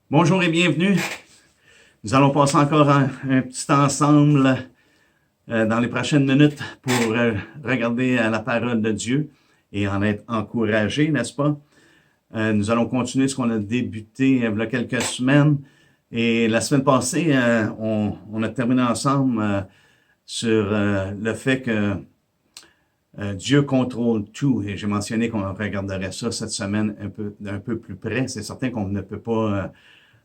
Bonjour et bienvenue. Nous allons passer encore un petit temps ensemble dans les prochaines minutes pour regarder la parole de Dieu et en être encouragés, n'est-ce pas? Nous allons continuer ce qu'on a débuté il y a quelques semaines. Et la semaine passée, on a terminé ensemble sur le fait que Dieu contrôle tout. Et j'ai mentionné qu'on regarderait ça cette semaine un peu plus près. C'est certain qu'on ne peut pas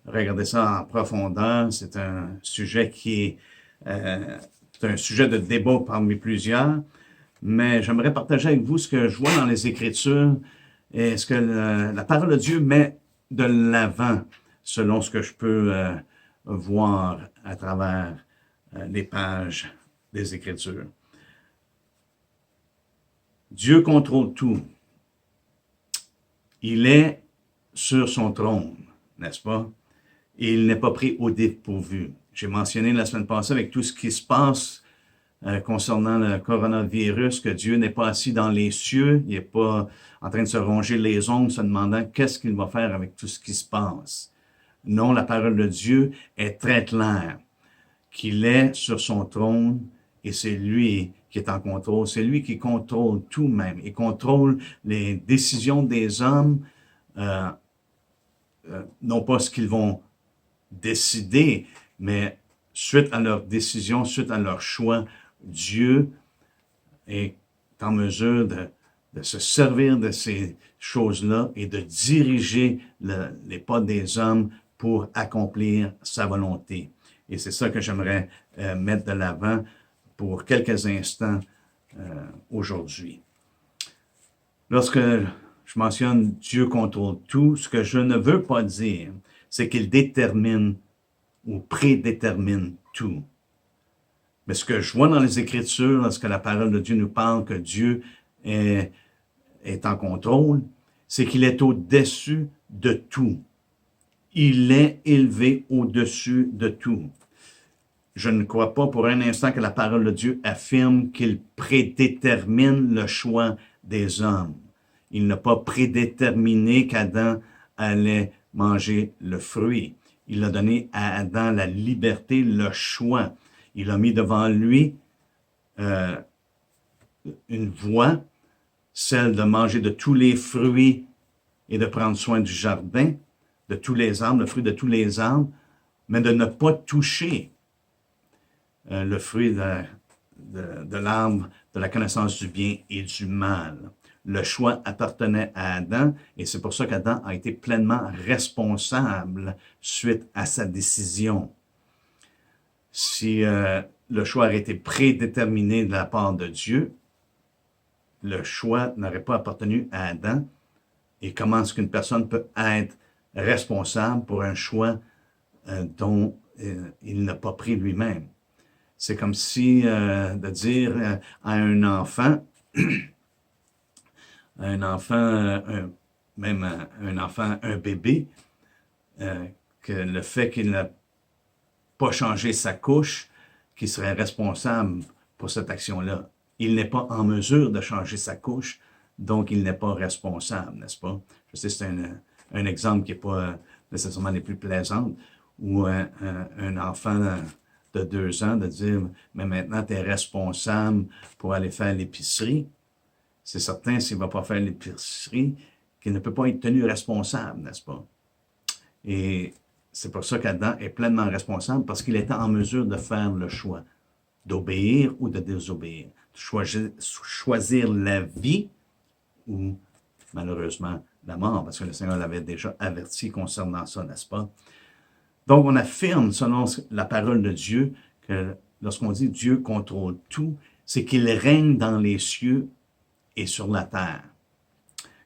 regarder ça en profondeur. C'est un sujet c'est un sujet de débat parmi plusieurs. Mais j'aimerais partager avec vous ce que je vois dans les Écritures et ce que la parole de Dieu met de l'avant selon ce que je peux voir à travers les pages des Écritures. Dieu contrôle tout. Il est sur son trône, n'est-ce pas? Et il n'est pas pris au dépourvu. J'ai mentionné la semaine passée avec tout ce qui se passe concernant le coronavirus, que Dieu n'est pas assis dans les cieux, il n'est pas en train de se ronger les ongles, se demandant qu'est-ce qu'il va faire avec tout ce qui se passe. Non, la parole de Dieu est très claire, qu'il est sur son trône et c'est lui qui est en contrôle, c'est lui qui contrôle tout même. Il contrôle les décisions des hommes, non pas ce qu'ils vont décider, mais suite à leurs décisions, suite à leur choix, Dieu est en mesure de se servir de ces choses-là et de diriger les pas des hommes pour accomplir sa volonté. Et c'est ça que j'aimerais mettre de l'avant pour quelques instants aujourd'hui. Lorsque je mentionne Dieu contrôle tout, ce que je ne veux pas dire, c'est qu'il détermine ou prédétermine tout. Mais ce que je vois dans les Écritures, lorsque la parole de Dieu nous parle que Dieu est en contrôle, c'est qu'il est au-dessus de tout. Il est élevé au-dessus de tout. Je ne crois pas pour un instant que la parole de Dieu affirme qu'il prédétermine le choix des hommes. Il n'a pas prédéterminé qu'Adam allait manger le fruit. Il a donné à Adam la liberté, le choix. Il a mis devant lui une voie, celle de manger de tous les fruits et de prendre soin du jardin, de tous les arbres, le fruit de tous les arbres, mais de ne pas toucher le fruit de l'arbre de la connaissance du bien et du mal. Le choix appartenait à Adam et c'est pour ça qu'Adam a été pleinement responsable suite à sa décision. Si le choix aurait été prédéterminé de la part de Dieu, le choix n'aurait pas appartenu à Adam. Et comment est-ce qu'une personne peut être responsable pour un choix dont il n'a pas pris lui-même? C'est comme si de dire à un enfant, même un enfant, un bébé, que le fait qu'il n'a pas changé sa couche, qu'il serait responsable pour cette action-là. Il n'est pas en mesure de changer sa couche, donc il n'est pas responsable, n'est-ce pas? Je sais que c'est un exemple qui n'est pas nécessairement les plus plaisantes, ou un enfant de 2 ans de dire, mais maintenant tu es responsable pour aller faire l'épicerie. C'est certain, s'il ne va pas faire l'épicerie, qu'il ne peut pas être tenu responsable, n'est-ce pas? Et c'est pour ça qu'Adam est pleinement responsable, parce qu'il était en mesure de faire le choix, d'obéir ou de désobéir, de choisir la vie ou malheureusement la mort, parce que le Seigneur l'avait déjà averti concernant ça, n'est-ce pas? Donc, on affirme, selon la parole de Dieu, que lorsqu'on dit Dieu contrôle tout, c'est qu'il règne dans les cieux et sur la terre.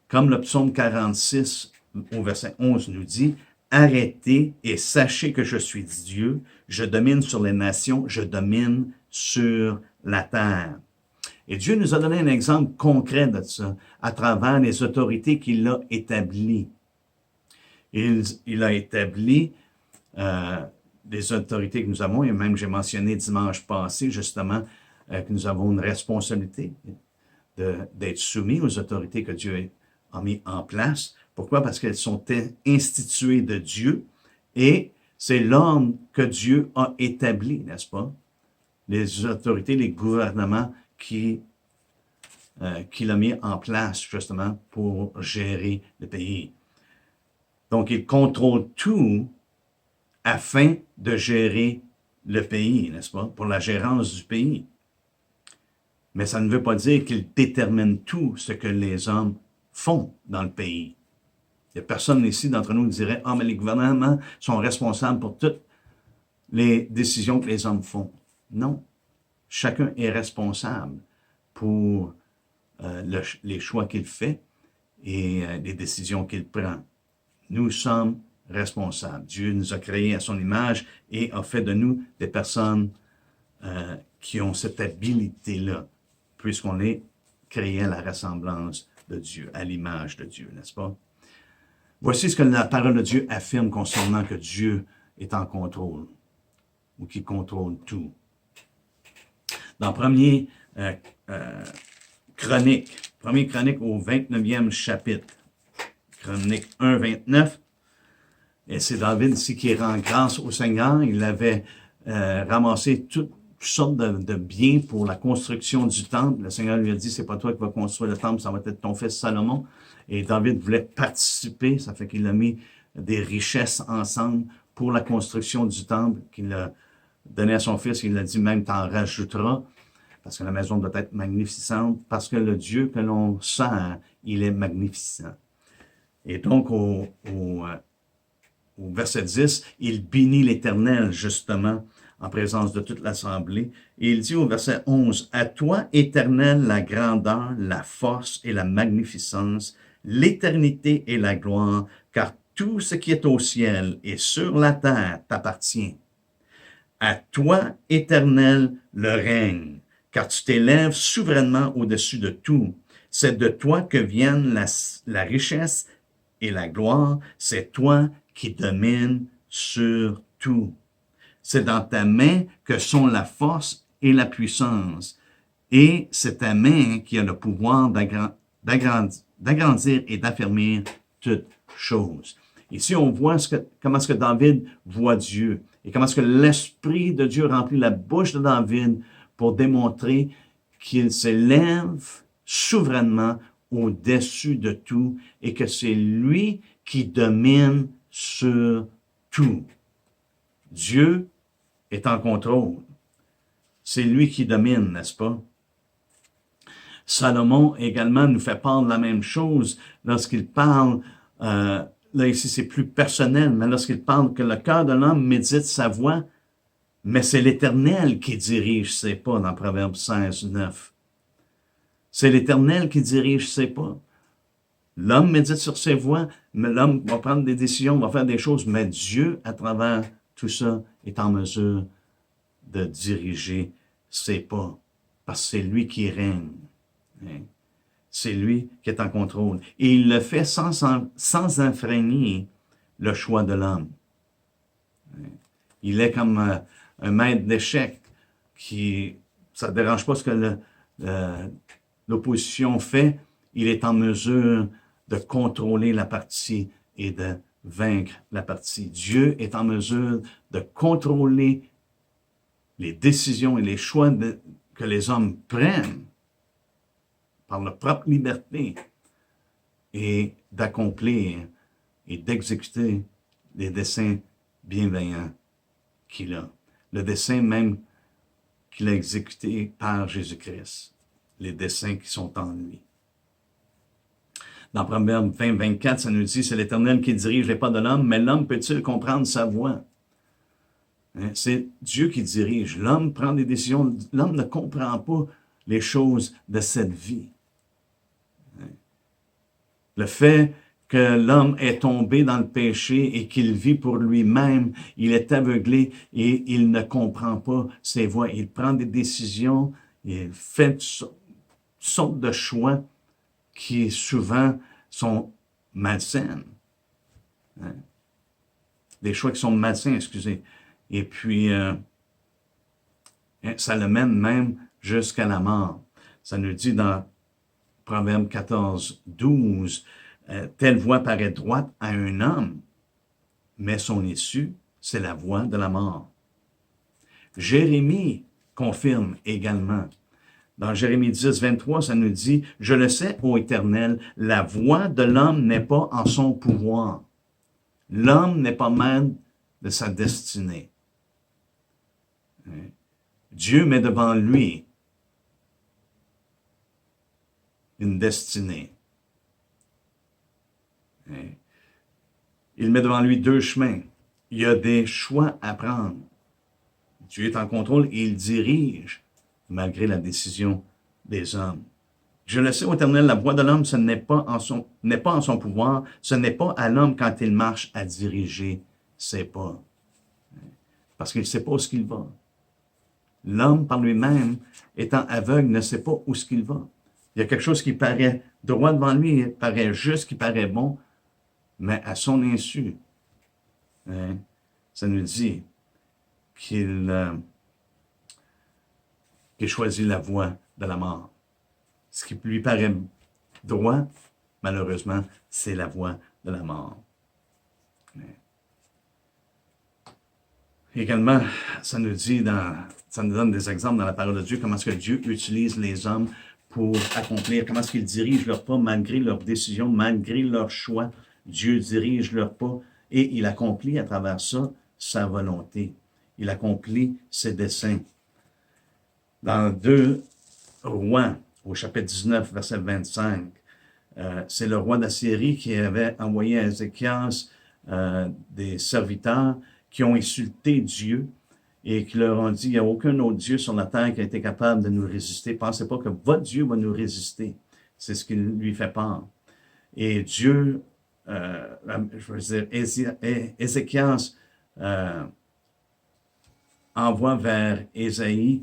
Comme le psaume 46 au verset 11 nous dit, « Arrêtez et sachez que je suis Dieu, je domine sur les nations, je domine sur la terre. » Et Dieu nous a donné un exemple concret de ça à travers les autorités qu'il a établies. Il a établi des autorités que nous avons, et même j'ai mentionné dimanche passé justement que nous avons une responsabilité d'être soumis aux autorités que Dieu a mis en place. Pourquoi? Parce qu'elles sont instituées de Dieu Et c'est l'ordre que Dieu a établi, n'est-ce pas? Les autorités, les gouvernements qu'il a mis en place justement pour gérer le pays. Donc, il contrôle tout afin de gérer le pays, n'est-ce pas? Pour la gérance du pays. Mais ça ne veut pas dire qu'il détermine tout ce que les hommes font dans le pays. Il n'y a personne ici d'entre nous qui dirait « Ah, mais les gouvernements sont responsables pour toutes les décisions que les hommes font. » Non. Chacun est responsable pour les choix qu'il fait et les décisions qu'il prend. Nous sommes responsables. Dieu nous a créés à son image et a fait de nous des personnes qui ont cette habilité-là, puisqu'on est créés à la ressemblance de Dieu, à l'image de Dieu, n'est-ce pas? Voici ce que la parole de Dieu affirme concernant que Dieu est en contrôle, ou qui contrôle tout. Dans premier Chronique au 29e chapitre, Chronique 1, 29, et c'est David ici qui rend grâce au Seigneur. Il avait ramassé toutes sortes de biens pour la construction du temple. Le Seigneur lui a dit, c'est pas toi qui vas construire le temple, ça va être ton fils Salomon. Et David voulait participer, ça fait qu'il a mis des richesses ensemble pour la construction du temple qu'il a donné à son fils. Il a dit même, t'en rajouteras, parce que la maison doit être magnificente, parce que le Dieu que l'on sert, il est magnificent. Et donc, au verset 10, il bénit l'Éternel, justement, en présence de toute l'assemblée. Et il dit au verset 11, « À toi, Éternel, la grandeur, la force et la magnificence, l'éternité et la gloire, car tout ce qui est au ciel et sur la terre t'appartient. À toi, Éternel, le règne, car tu t'élèves souverainement au-dessus de tout. C'est de toi que viennent la richesse et la gloire, c'est toi qui domines sur tout. C'est dans ta main que sont la force et la puissance, et c'est ta main qui a le pouvoir d'agrandir et d'affermir toutes choses. » Ici, on voit comment est-ce que David voit Dieu, et comment est-ce que l'Esprit de Dieu remplit la bouche de David pour démontrer qu'il s'élève souverainement au-dessus de tout et que c'est lui qui domine sur tout. Dieu est en contrôle. C'est lui qui domine, n'est-ce pas? Salomon également nous fait part de la même chose lorsqu'il parle, là ici c'est plus personnel, mais lorsqu'il parle que le cœur de l'homme médite sa voix, mais c'est l'Éternel qui dirige ses pas dans Proverbe 16, 9. C'est l'Éternel qui dirige ses pas. L'homme médite sur ses voies, mais l'homme va prendre des décisions, va faire des choses, mais Dieu, à travers tout ça, est en mesure de diriger ses pas, parce que c'est lui qui règne. C'est lui qui est en contrôle. Et il le fait sans enfreigner le choix de l'homme. Il est comme un maître d'échecs qui, ça ne dérange pas ce que l'opposition fait, il est en mesure de contrôler la partie et de vaincre la partie. Dieu est en mesure de contrôler les décisions et les choix que les hommes prennent par leur propre liberté et d'accomplir et d'exécuter les desseins bienveillants qu'il a. Le dessein même qu'il a exécuté par Jésus-Christ. Les desseins qui sont en lui. Dans Proverbe 20, 24, ça nous dit, c'est l'Éternel qui dirige les pas de l'homme, mais l'homme peut-il comprendre sa voix? C'est Dieu qui dirige. L'homme prend des décisions. L'homme ne comprend pas les choses de cette vie. Le fait que l'homme est tombé dans le péché et qu'il vit pour lui-même, il est aveuglé et il ne comprend pas ses voies. Il prend des décisions, il fait toutes sortes de choix qui souvent sont malsaines. Des choix qui sont malsains, excusez. Et puis, ça le mène même jusqu'à la mort. Ça nous dit dans Proverbe 14, 12, telle voie paraît droite à un homme, mais son issue, c'est la voie de la mort. Jérémie confirme également. Dans Jérémie 10, 23, ça nous dit, « Je le sais, ô Éternel, la voie de l'homme n'est pas en son pouvoir. L'homme n'est pas maître de sa destinée. » Dieu met devant lui une destinée. Il met devant lui deux chemins. Il y a des choix à prendre. Dieu est en contrôle et il dirige malgré la décision des hommes. Je le sais, ô Éternel, la voie de l'homme, ce n'est pas en son pouvoir, ce n'est pas à l'homme quand il marche à diriger ses pas. Parce qu'il ne sait pas où il va. L'homme, par lui-même, étant aveugle, ne sait pas où il va. Il y a quelque chose qui paraît droit devant lui, qui paraît juste, qui paraît bon, mais à son insu, ça nous dit qu'il choisit la voie de la mort. Ce qui lui paraît droit, malheureusement, c'est la voie de la mort. Également, ça nous donne des exemples dans la parole de Dieu, comment est-ce que Dieu utilise les hommes pour accomplir, comment est-ce qu'ils dirigent leurs pas malgré leurs décisions, malgré leurs choix. Dieu dirige leurs pas et il accomplit à travers ça sa volonté. Il accomplit ses desseins. Dans 2 Rois, au chapitre 19, verset 25, c'est le roi d'Assyrie qui avait envoyé à Ézéchias des serviteurs qui ont insulté Dieu et qui leur ont dit, il n'y a aucun autre Dieu sur la terre qui a été capable de nous résister. Pensez pas que votre Dieu va nous résister. C'est ce qui lui fait peur. Et Dieu, je veux dire, Ézéchias envoie vers Ésaïe,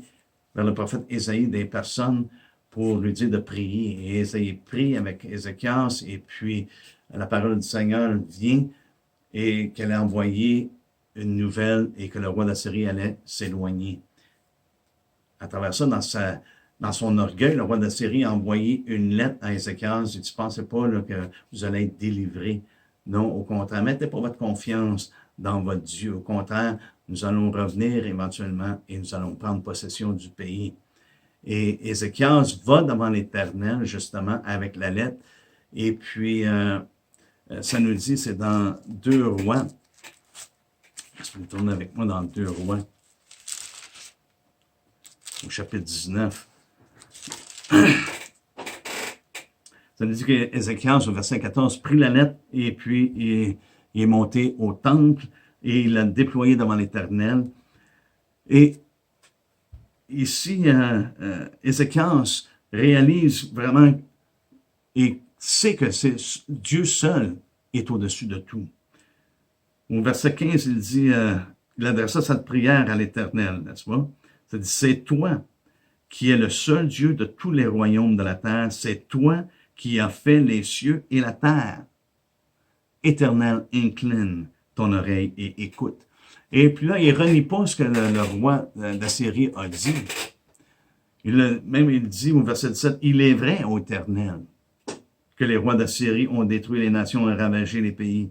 vers le prophète Ésaïe, des personnes pour lui dire de prier. Et Ésaïe prie avec Ézéchias, et puis la parole du Seigneur vient et qu'elle a envoyé une nouvelle et que le roi d'Assyrie allait s'éloigner. À travers ça, dans son orgueil, le roi d'Assyrie a envoyé une lettre à Ézéchias. Il dit, « Pensez pas là, que vous allez être délivré. » Non, au contraire, mettez pas votre confiance dans votre Dieu. Au contraire, nous allons revenir éventuellement et nous allons prendre possession du pays. Et Ézéchias va devant l'Éternel, justement, avec la lettre. Et puis, ça nous dit, c'est dans 2 Rois. Je vais tourner avec moi dans 2 Rois, au chapitre 19. Ça nous dit qu'Ézéchias, au verset 14, prit la lettre et puis il est monté au temple et il l'a déployé devant l'Éternel. Et ici, Ézéchias réalise vraiment et sait que c'est Dieu seul est au-dessus de tout. Au verset 15, il dit, il adressa cette prière à l'Éternel, n'est-ce pas? Ça dit, c'est toi qui es le seul Dieu de tous les royaumes de la terre, c'est toi qui as fait les cieux et la terre. Éternel, incline ton oreille et écoute. Et puis là, il ne renie pas ce que le roi d'Assyrie a dit. Il dit au verset 17, « Il est vrai, ô Éternel, que les rois d'Assyrie ont détruit les nations et ravagé les pays,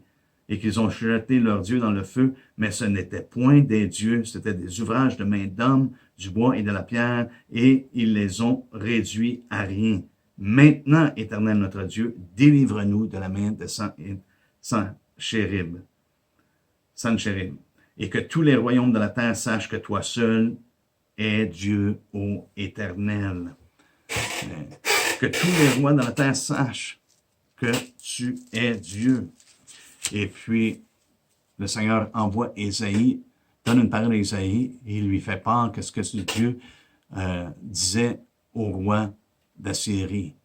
et qu'ils ont jeté leurs dieux dans le feu, mais ce n'était point des dieux, c'était des ouvrages de main d'hommes, du bois et de la pierre, et ils les ont réduits à rien. Maintenant, Éternel notre Dieu, délivre-nous de la main de Sanchérib, et que tous les royaumes de la terre sachent que toi seul es Dieu, ô Éternel. » Que tous les rois de la terre sachent que tu es Dieu. Et puis, le Seigneur envoie Ésaïe, donne une parole à Ésaïe, et il lui fait part que ce que ce Dieu disait au roi d'Assyrie.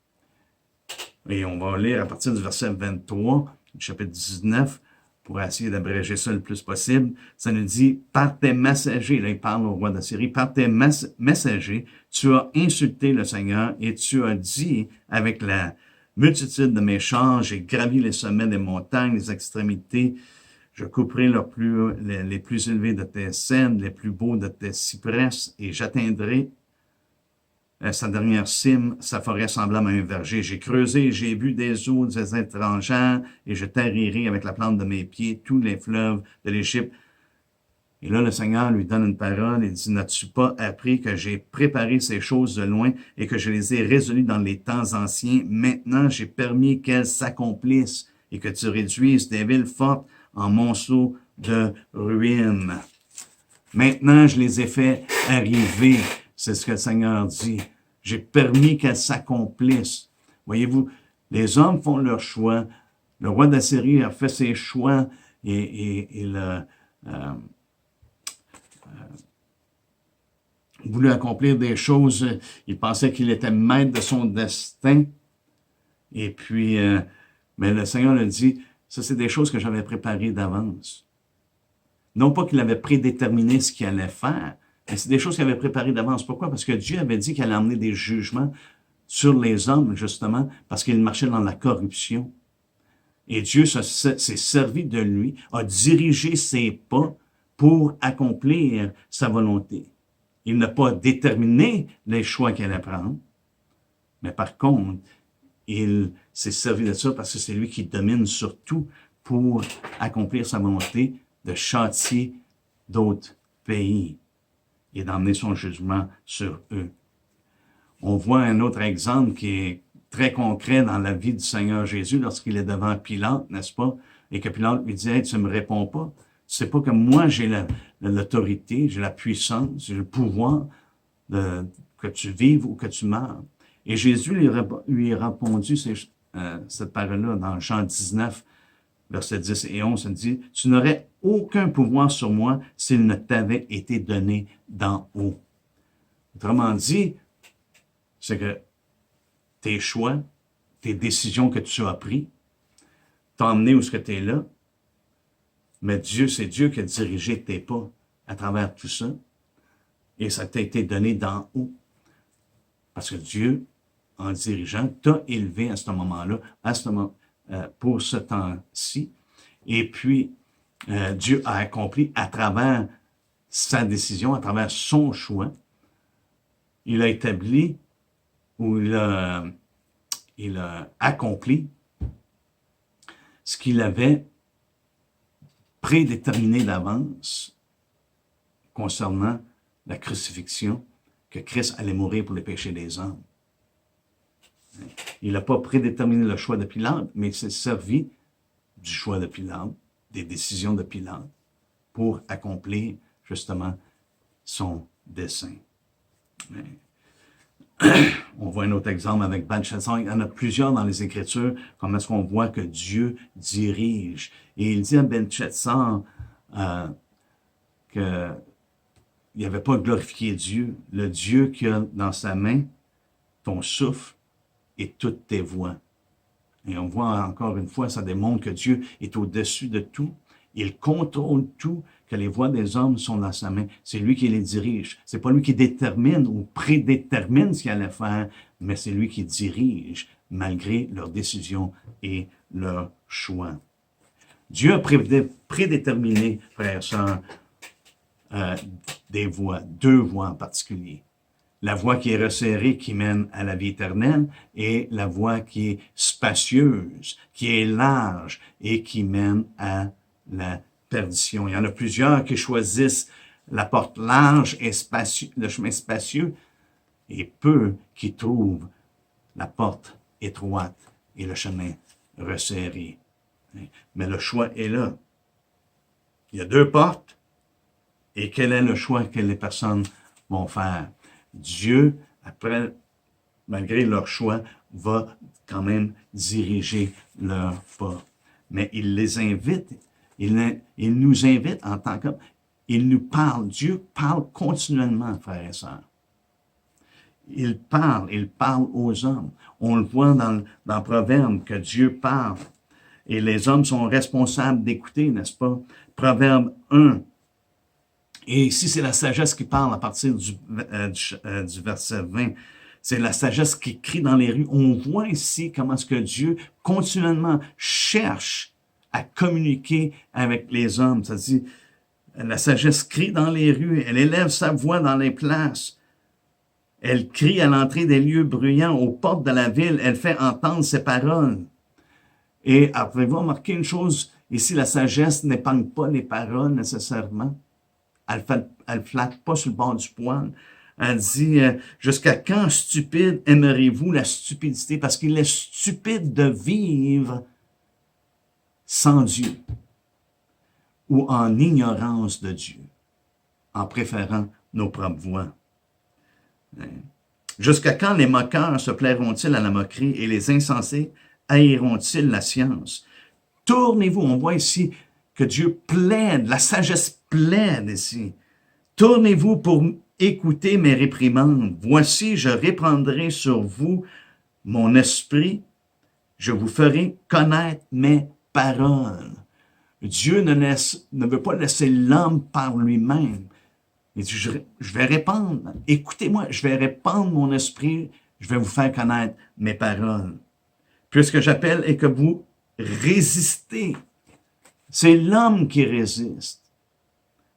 Et on va lire à partir du verset 23, du chapitre 19, pour essayer d'abréger ça le plus possible. Ça nous dit, « Par tes messagers », là il parle au roi d'Assyrie, « Par tes messagers, tu as insulté le Seigneur et tu as dit avec la multitude de mes chars, j'ai gravi les sommets des montagnes, les extrémités, je couperai les plus élevés de tes cèdres, les plus beaux de tes cypresses, et j'atteindrai sa dernière cime, sa forêt semblable à un verger. J'ai creusé, j'ai bu des eaux des étrangères, et je tarirai avec la plante de mes pieds tous les fleuves de l'Égypte. Et là, le Seigneur lui donne une parole et dit, n'as-tu pas appris que j'ai préparé ces choses de loin et que je les ai résolues dans les temps anciens? Maintenant, j'ai permis qu'elles s'accomplissent et que tu réduises des villes fortes en monceaux de ruines. Maintenant, je les ai fait arriver. C'est ce que le Seigneur dit. J'ai permis qu'elles s'accomplissent. Voyez-vous, les hommes font leur choix. Le roi d'Assyrie a fait ses choix et il a voulu accomplir des choses. Il pensait qu'il était maître de son destin. Et puis, mais le Seigneur lui dit, ça c'est des choses que j'avais préparées d'avance. Non pas qu'il avait prédéterminé ce qu'il allait faire, mais c'est des choses qu'il avait préparées d'avance. Pourquoi? Parce que Dieu avait dit qu'il allait amener des jugements sur les hommes, justement, parce qu'ils marchaient dans la corruption. Et Dieu s'est servi de lui, a dirigé ses pas pour accomplir sa volonté. Il n'a pas déterminé les choix qu'il allait prendre, mais par contre, il s'est servi de ça parce que c'est lui qui domine sur tout pour accomplir sa volonté de châtier d'autres pays et d'emmener son jugement sur eux. On voit un autre exemple qui est très concret dans la vie du Seigneur Jésus lorsqu'il est devant Pilate, n'est-ce pas? Et que Pilate lui dit, hey, tu ne me réponds pas. Tu sais pas que moi j'ai l'autorité, j'ai la puissance, j'ai le pouvoir que tu vives ou que tu meurs. Et Jésus lui a répondu cette parole-là dans Jean 19, versets 10 et 11, ça dit, « Tu n'aurais aucun pouvoir sur moi s'il ne t'avait été donné d'en haut. » Autrement dit, c'est que tes choix, tes décisions que tu as prises, t'ont emmené où est-ce que tu es là, mais Dieu, c'est Dieu qui a dirigé tes pas à travers tout ça, et ça t'a été donné d'en haut. Parce que Dieu, en dirigeant, t'a élevé à ce moment-là, pour ce temps-ci. Et puis, Dieu a accompli à travers sa décision, à travers son choix, il a établi ou il a accompli ce qu'il avait prédéterminé d'avance concernant la crucifixion, que Christ allait mourir pour les péchés des hommes. Il n'a pas prédéterminé le choix de Pilate, mais il s'est servi du choix de Pilate, des décisions de Pilate, pour accomplir justement son dessein. On voit un autre exemple avec Belshazzar. Il y en a plusieurs dans les Écritures, comme est-ce qu'on voit que Dieu dirige. Et il dit à Belshazzar qu'il n'avait pas glorifié Dieu, le Dieu qui a dans sa main ton souffle et toutes tes voies. Et on voit encore une fois, ça démontre que Dieu est au-dessus de tout. Il contrôle tout, que les voies des hommes sont dans sa main. C'est lui qui les dirige. C'est pas lui qui détermine ou prédétermine ce qu'il allait faire, mais c'est lui qui dirige malgré leurs décisions et leurs choix. Dieu a prédéterminé, frères et sœurs, des voies, deux voies en particulier. La voie qui est resserrée, qui mène à la vie éternelle, et la voie qui est spacieuse, qui est large et qui mène à la perdition. Il y en a plusieurs qui choisissent la porte large et le chemin spacieux, et peu qui trouvent la porte étroite et le chemin resserré. Mais le choix est là. Il y a deux portes, et quel est le choix que les personnes vont faire? Dieu, après, malgré leur choix, va quand même diriger leurs pas. Mais il les invite, il nous invite en tant qu'homme, il nous parle, Dieu parle continuellement, frères et sœurs. Il parle aux hommes. On le voit dans Proverbe que Dieu parle. Et les hommes sont responsables d'écouter, n'est-ce pas? Proverbe 1. Et ici, c'est la sagesse qui parle à partir du verset 20. C'est la sagesse qui crie dans les rues. On voit ici comment est-ce que Dieu continuellement cherche à communiquer avec les hommes. C'est-à-dire, la sagesse crie dans les rues, elle élève sa voix dans les places. Elle crie à l'entrée des lieux bruyants, aux portes de la ville. Elle fait entendre ses paroles. Et avez-vous remarqué une chose? Ici, la sagesse n'épargne pas les paroles nécessairement. Elle ne flatte pas sur le bord du poil. Elle dit, jusqu'à quand, stupide, aimerez-vous la stupidité? Parce qu'il est stupide de vivre sans Dieu ou en ignorance de Dieu, en préférant nos propres voies. Jusqu'à quand les moqueurs se plairont-ils à la moquerie et les insensés haïront-ils la science? Tournez-vous, on voit ici que Dieu plaide, la sagesse plaide ici. Tournez-vous pour écouter mes réprimandes. Voici, je répandrai sur vous mon esprit, je vous ferai connaître mes paroles. Dieu ne veut pas laisser l'homme par lui-même. Il dit, je vais répandre, écoutez-moi, je vais répandre mon esprit, je vais vous faire connaître mes paroles. Puisque j'appelle et que vous résistez. C'est l'homme qui résiste.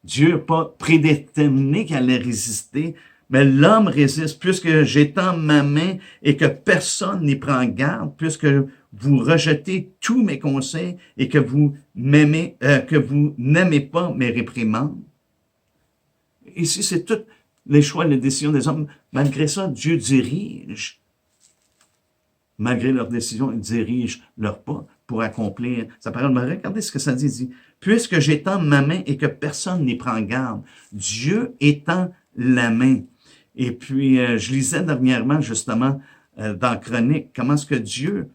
Dieu n'a pas prédéterminé qu'elle allait résister, mais l'homme résiste. Puisque j'étends ma main et que personne n'y prend garde, puisque vous rejetez tous mes conseils et que vous n'aimez pas mes réprimandes. Ici, c'est tous les choix et les décisions des hommes. Malgré ça, Dieu dirige. Malgré leurs décisions, il dirige leurs pas pour accomplir sa parole. Mais regardez ce que ça dit. Il dit, puisque j'étends ma main et que personne n'y prend garde. Dieu étend la main. Et puis, je lisais dernièrement, justement, dans Chronique, comment est-ce que Dieu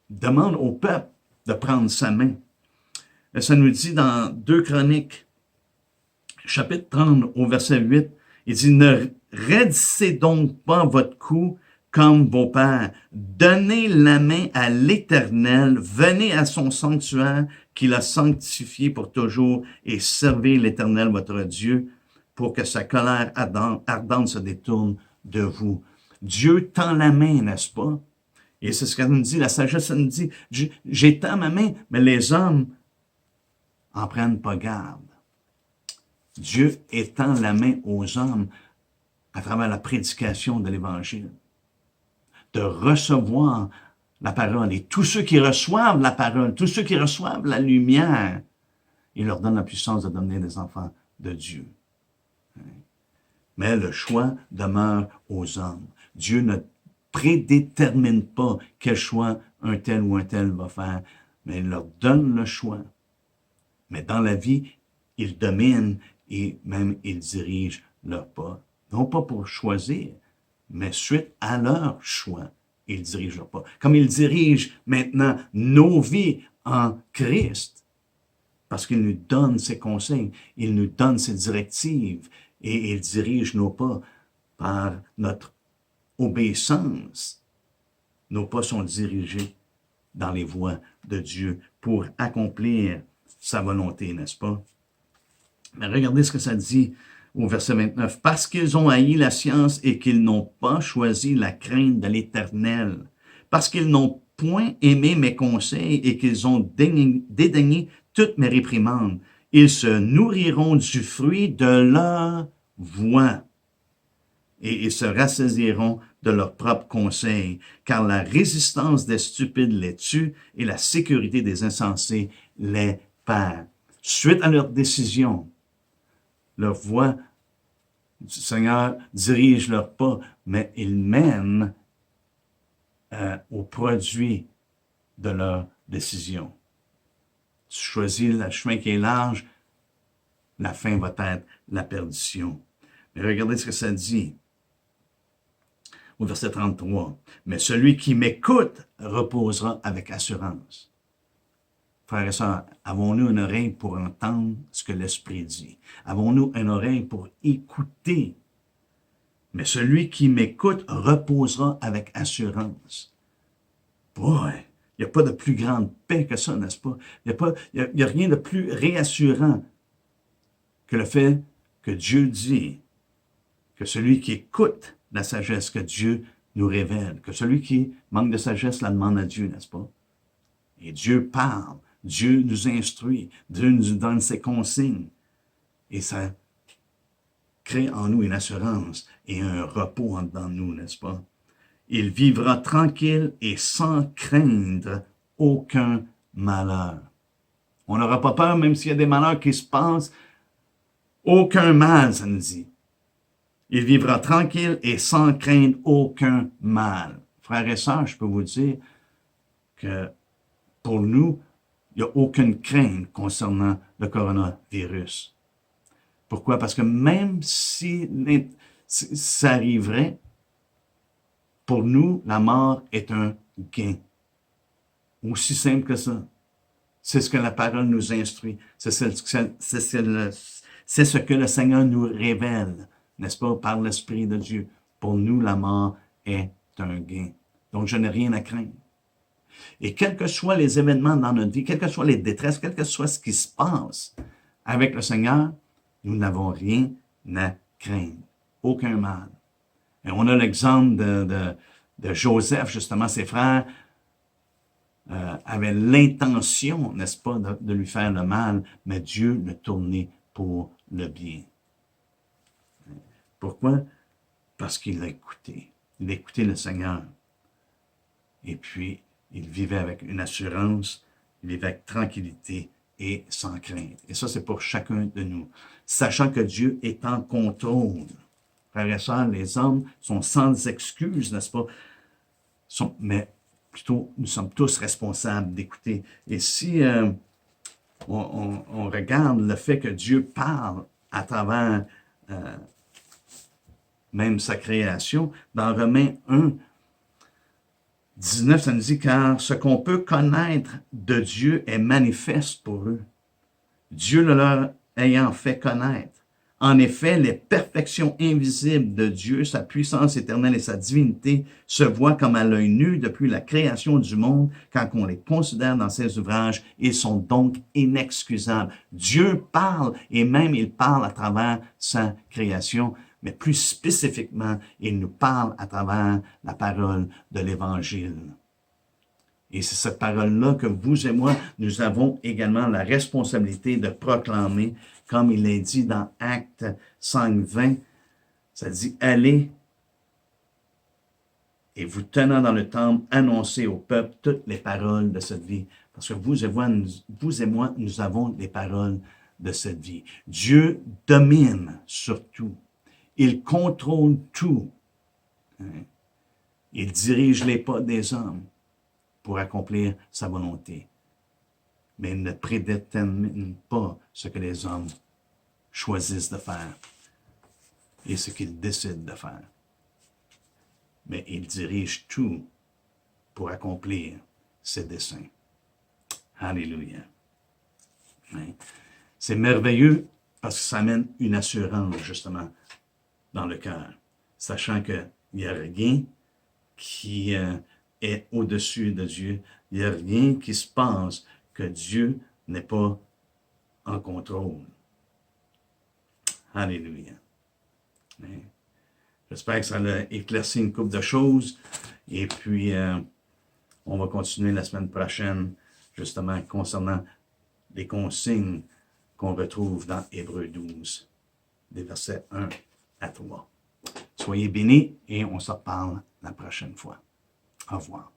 demande au peuple de prendre sa main. Ça nous dit dans 2 Chroniques, chapitre 30, au verset 8, il dit, ne raidissez donc pas votre cou comme vos pères. Donnez la main à l'Éternel, venez à son sanctuaire qu'il a sanctifié pour toujours et servez l'Éternel, votre Dieu, pour que sa colère ardente se détourne de vous. Dieu tend la main, n'est-ce pas? Et c'est ce qu'elle nous dit, la sagesse, elle nous dit, j'étends ma main, mais les hommes en prennent pas garde. Dieu étend la main aux hommes à travers la prédication de l'Évangile, de recevoir la parole. Et tous ceux qui reçoivent la parole, tous ceux qui reçoivent la lumière, il leur donne la puissance de devenir des enfants de Dieu. Mais le choix demeure aux hommes. Dieu ne prédétermine pas quel choix un tel ou un tel va faire, mais il leur donne le choix. Mais dans la vie, il domine et même il dirige leurs pas. Non pas pour choisir, mais suite à leur choix, il dirige leurs pas. Comme il dirige maintenant nos vies en Christ, parce qu'il nous donne ses conseils, il nous donne ses directives et il dirige nos pas par notre obéissance. Nos pas sont dirigés dans les voies de Dieu pour accomplir sa volonté, n'est-ce pas? Mais regardez ce que ça dit au verset 29. Parce qu'ils ont haï la science et qu'ils n'ont pas choisi la crainte de l'Éternel, parce qu'ils n'ont point aimé mes conseils et qu'ils ont dédaigné toutes mes réprimandes, ils se nourriront du fruit de leur voix et ils se rassaisiront de leurs propres conseils, car la résistance des stupides les tue et la sécurité des insensés les perd. Suite à leur décision, leur voix du Seigneur dirige leurs pas, mais ils mènent au produit de leur décision. Tu choisis le chemin qui est large, la fin va être la perdition. Mais regardez ce que ça dit au verset 33. Mais celui qui m'écoute reposera avec assurance. Frères et sœurs, avons-nous une oreille pour entendre ce que l'Esprit dit? Avons-nous une oreille pour écouter? Mais celui qui m'écoute reposera avec assurance. Boy, il n'y a pas de plus grande paix que ça, n'est-ce pas? Il n'y a rien de plus réassurant que le fait que Dieu dit que celui qui écoute la sagesse que Dieu nous révèle, que celui qui manque de sagesse la demande à Dieu, n'est-ce pas? Et Dieu parle, Dieu nous instruit, Dieu nous donne ses consignes. Et ça crée en nous une assurance et un repos en dedans de nous, n'est-ce pas? Il vivra tranquille et sans craindre aucun malheur. On n'aura pas peur, même s'il y a des malheurs qui se passent. Aucun mal, ça nous dit. Il vivra tranquille et sans craindre aucun mal. Frères et sœurs, je peux vous dire que pour nous, il n'y a aucune crainte concernant le coronavirus. Pourquoi? Parce que même si ça arriverait, pour nous, la mort est un gain. Aussi simple que ça. C'est ce que la parole nous instruit. C'est ce que le Seigneur nous révèle, n'est-ce pas, par l'Esprit de Dieu. Pour nous, la mort est un gain. Donc, je n'ai rien à craindre. Et quels que soient les événements dans notre vie, quelles que soient les détresses, quel que soit ce qui se passe avec le Seigneur, nous n'avons rien à craindre. Aucun mal. Et on a l'exemple de Joseph, justement, ses frères avaient l'intention, n'est-ce pas, de lui faire le mal, mais Dieu l'a tourné pour le bien. Pourquoi? Parce qu'il l'a écouté. Il a écouté le Seigneur. Et puis, il vivait avec une assurance, il vivait avec tranquillité et sans crainte. Et ça, c'est pour chacun de nous. Sachant que Dieu est en contrôle. Frères et sœurs, les hommes sont sans excuse, n'est-ce pas? Mais plutôt, nous sommes tous responsables d'écouter. Et si on regarde le fait que Dieu parle à travers même sa création, dans Romains 1, 19, ça nous dit, car ce qu'on peut connaître de Dieu est manifeste pour eux. Dieu le leur ayant fait connaître. En effet, les perfections invisibles de Dieu, sa puissance éternelle et sa divinité se voient comme à l'œil nu depuis la création du monde. Quand on les considère dans ses ouvrages, ils sont donc inexcusables. Dieu parle et même il parle à travers sa création. Mais plus spécifiquement, il nous parle à travers la parole de l'Évangile. Et c'est cette parole-là que vous et moi, nous avons également la responsabilité de proclamer, comme il est dit dans Actes 5:20, ça dit « Allez et vous tenant dans le temple, annoncez au peuple toutes les paroles de cette vie. » Parce que vous et moi, nous avons les paroles de cette vie. Dieu domine sur tout. Il contrôle tout. Il dirige les pas des hommes pour accomplir sa volonté. Mais il ne prédétermine pas ce que les hommes choisissent de faire et ce qu'ils décident de faire. Mais il dirige tout pour accomplir ses desseins. Alléluia. C'est merveilleux parce que ça amène une assurance, justement, dans le cœur, sachant qu'il n'y a rien qui est au-dessus de Dieu. Il n'y a rien qui se passe que Dieu n'est pas en contrôle. Alléluia. J'espère que ça a éclairci une couple de choses. Et puis, on va continuer la semaine prochaine, justement, concernant les consignes qu'on retrouve dans Hébreux 12, des versets 1 à 3. Soyez bénis et on se reparle la prochaine fois. Au revoir.